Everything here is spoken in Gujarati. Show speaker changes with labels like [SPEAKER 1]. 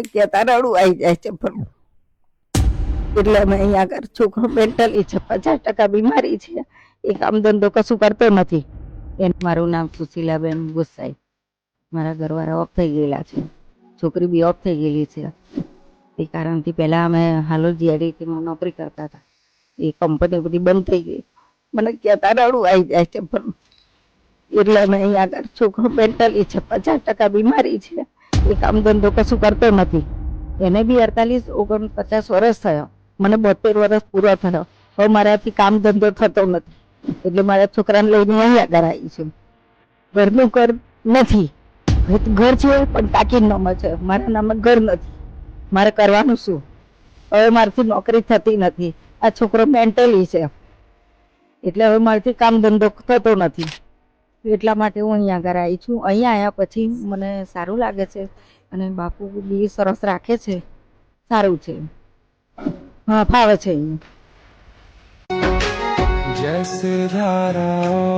[SPEAKER 1] કહેતા રડું આવી જાય છે પણ એટલે અમે અહીંયા આગળ છોકરો મેન્ટલી છે, 50% બીમારી છે, એ કામ ધંધો કશું કરતો નથી. મારું નામ સુશીલાબેન ગુસાઈ. મારા ઘરવાળા ઓફ થઈ ગયેલા છે, છોકરી બી ઓફ થઈ ગયેલી છે. એ કારણથી પહેલા અમે હાલોલ જીઆઈડીસીમાં નોકરી કરતા હતા, એ કંપની બધી બંધ થઈ ગઈ. મને કહેતા રડું આવી જાય છે પણ એટલે અમે અહીંયા આગળ છોકરો મેન્ટલી છે, 50% બીમારી છે, એ કામ ધંધો કશું કરતો નથી. એને બી 48-49 વર્ષ થયો, મને 72 વર્ષ પૂરા થયો. હવે મારાથી કામ ધંધો થતો નથી, એટલે મારા છોકરાને લઈને અહીંયા આગળ આવી છું. ઘરનું ઘર નથી, ઘર છે પણ કાકીના નામે છે, મારા નામે ઘર નથી. મારે કરવાનું શું? હવે મારાથી નોકરી થતી નથી, આ છોકરો મેન્ટલી છે એટલે હવે મારાથી કામ ધંધો થતો નથી. એટલા માટે હું અહીંયા આગળ આવી છું. અહીંયા આવ્યા પછી મને સારું લાગે છે અને બાપુ બી સરસ રાખે છે, સારું છે, હા ફાવે છે. જય